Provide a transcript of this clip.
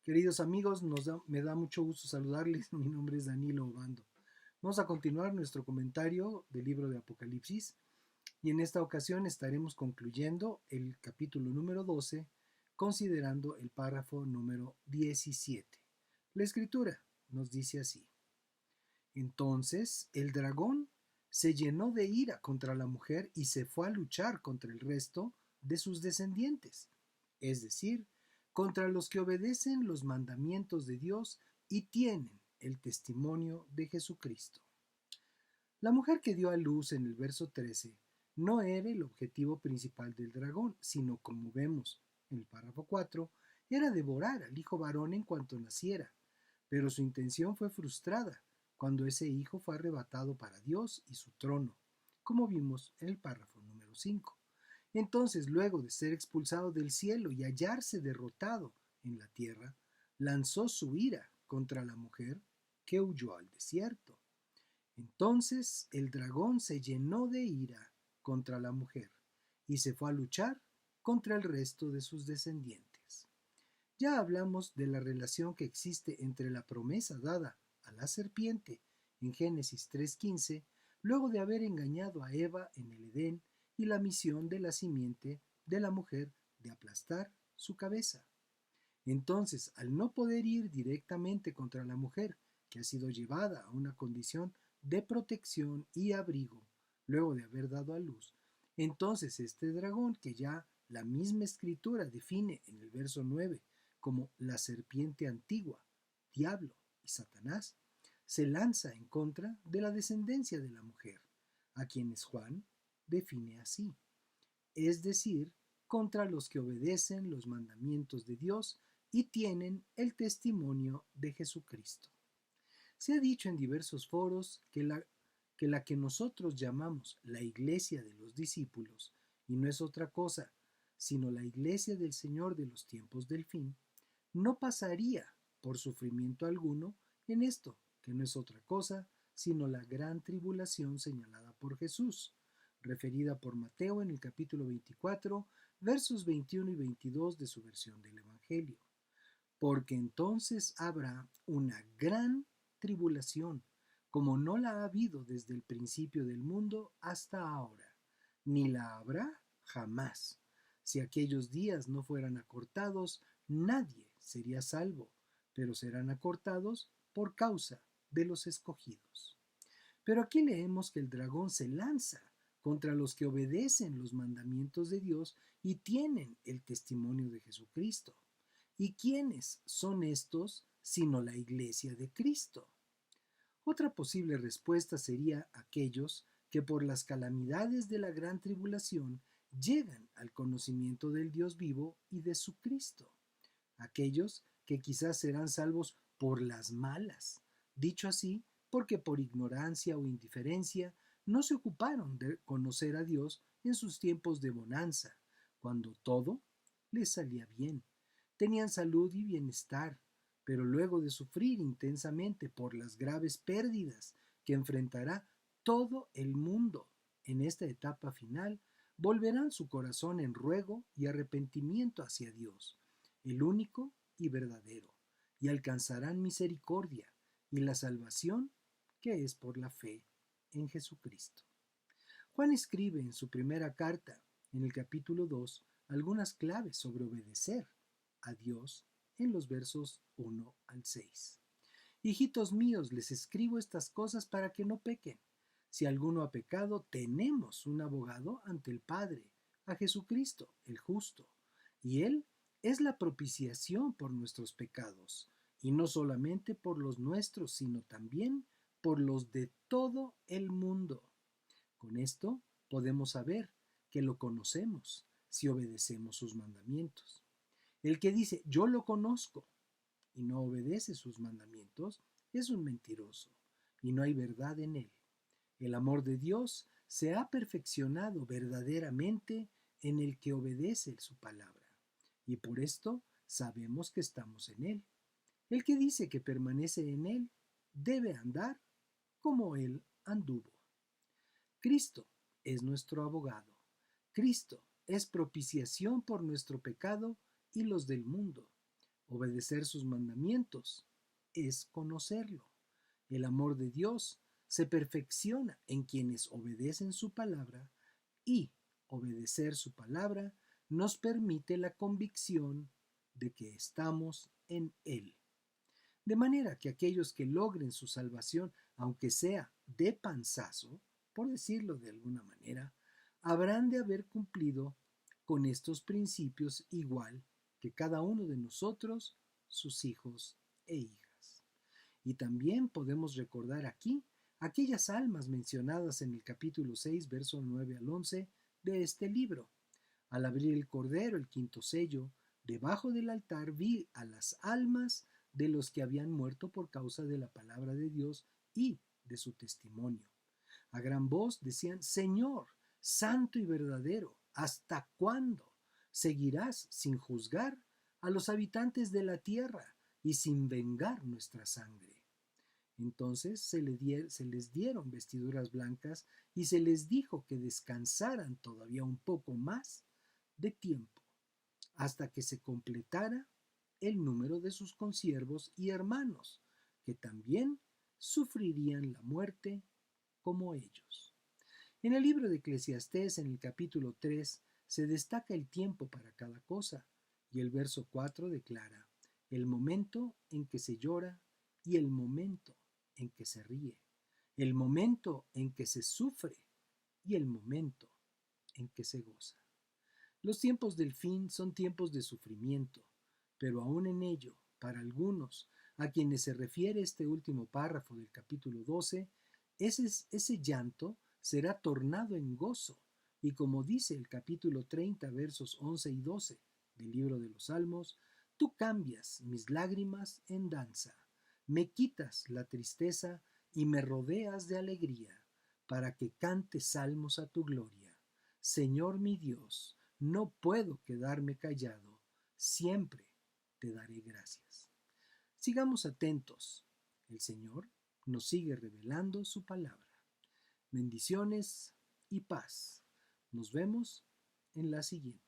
Queridos amigos, me da mucho gusto saludarles. Mi nombre es Danilo Obando. Vamos a continuar nuestro comentario del libro de Apocalipsis y en esta ocasión estaremos concluyendo el capítulo número 12, considerando el párrafo número 17. La escritura nos dice así: Entonces el dragón se llenó de ira contra la mujer y se fue a luchar contra el resto de sus descendientes, es decir, contra los que obedecen los mandamientos de Dios y tienen el testimonio de Jesucristo. La mujer que dio a luz en el verso 13 no era el objetivo principal del dragón, sino, como vemos en el párrafo 4, era devorar al hijo varón en cuanto naciera, pero su intención fue frustrada cuando ese hijo fue arrebatado para Dios y su trono, como vimos en el párrafo número 5. Entonces, luego de ser expulsado del cielo y hallarse derrotado en la tierra, lanzó su ira contra la mujer que huyó al desierto. Entonces el dragón se llenó de ira contra la mujer y se fue a luchar contra el resto de sus descendientes. Ya hablamos de la relación que existe entre la promesa dada a la serpiente en Génesis 3:15, luego de haber engañado a Eva en el Edén, y la misión de la simiente de la mujer de aplastar su cabeza. Entonces, al no poder ir directamente contra la mujer, que ha sido llevada a una condición de protección y abrigo luego de haber dado a luz, entonces este dragón, que ya la misma escritura define en el verso 9 como la serpiente antigua, diablo y Satanás, se lanza en contra de la descendencia de la mujer, a quienes Juan define así, es decir, contra los que obedecen los mandamientos de Dios y tienen el testimonio de Jesucristo. Se ha dicho en diversos foros que la que nosotros llamamos la iglesia de los discípulos, y no es otra cosa sino la iglesia del Señor de los tiempos del fin, no pasaría por sufrimiento alguno en esto, que no es otra cosa sino la gran tribulación señalada por Jesús, referida por Mateo en el capítulo 24, versos 21 y 22 de su versión del Evangelio. Porque entonces habrá una gran tribulación, como no la ha habido desde el principio del mundo hasta ahora, ni la habrá jamás. Si aquellos días no fueran acortados, nadie sería salvo, pero serán acortados por causa de los escogidos. Pero aquí leemos que el dragón se lanza contra los que obedecen los mandamientos de Dios y tienen el testimonio de Jesucristo. ¿Y quiénes son estos sino la iglesia de Cristo? Otra posible respuesta sería aquellos que por las calamidades de la gran tribulación llegan al conocimiento del Dios vivo y de su Cristo. Aquellos que quizás serán salvos por las malas, dicho así porque por ignorancia o indiferencia no se ocuparon de conocer a Dios en sus tiempos de bonanza, cuando todo les salía bien. Tenían salud y bienestar, pero luego de sufrir intensamente por las graves pérdidas que enfrentará todo el mundo en esta etapa final, volverán su corazón en ruego y arrepentimiento hacia Dios, el único y verdadero, y alcanzarán misericordia y la salvación que es por la fe en Jesucristo. Juan escribe en su primera carta, en el capítulo 2, algunas claves sobre obedecer a Dios en los versos 1 al 6. Hijitos míos, les escribo estas cosas para que no pequen. Si alguno ha pecado, tenemos un abogado ante el Padre, a Jesucristo, el justo, y Él es la propiciación por nuestros pecados, y no solamente por los nuestros, sino también por los de todo el mundo. Con esto podemos saber que lo conocemos si obedecemos sus mandamientos. El que dice yo lo conozco y no obedece sus mandamientos es un mentiroso y no hay verdad en él. El amor de Dios se ha perfeccionado verdaderamente en el que obedece su palabra, y por esto sabemos que estamos en él. El que dice que permanece en él debe andar como él anduvo. Cristo es nuestro abogado. Cristo es propiciación por nuestro pecado y los del mundo. Obedecer sus mandamientos es conocerlo. El amor de Dios se perfecciona en quienes obedecen su palabra y obedecer su palabra nos permite la convicción de que estamos en Él. De manera que aquellos que logren su salvación, aunque sea de panzazo, por decirlo de alguna manera, habrán de haber cumplido con estos principios igual que cada uno de nosotros, sus hijos e hijas. Y también podemos recordar aquí aquellas almas mencionadas en el capítulo 6, verso 9 al 11 de este libro. Al abrir el cordero, el quinto sello, debajo del altar vi a las almas de los que habían muerto por causa de la palabra de Dios y de su testimonio. A gran voz decían: Señor, santo y verdadero, ¿hasta cuándo seguirás sin juzgar a los habitantes de la tierra y sin vengar nuestra sangre? Entonces se les dieron vestiduras blancas y se les dijo que descansaran todavía un poco más de tiempo, hasta que se completara el número de sus consiervos y hermanos, que también sufrirían la muerte como ellos. En el libro de Eclesiastés, en el capítulo 3, se destaca el tiempo para cada cosa, y el verso 4 declara: el momento en que se llora y el momento en que se ríe, el momento en que se sufre y el momento en que se goza. Los tiempos del fin son tiempos de sufrimiento, pero aún en ello, para algunos, a quienes se refiere este último párrafo del capítulo 12, ese llanto será tornado en gozo, y como dice el capítulo 30, versos 11 y 12 del libro de los Salmos: tú cambias mis lágrimas en danza, me quitas la tristeza y me rodeas de alegría, para que cante salmos a tu gloria. Señor mi Dios, no puedo quedarme callado, siempre te daré gracias. Sigamos atentos. El Señor nos sigue revelando su palabra. Bendiciones y paz. Nos vemos en la siguiente.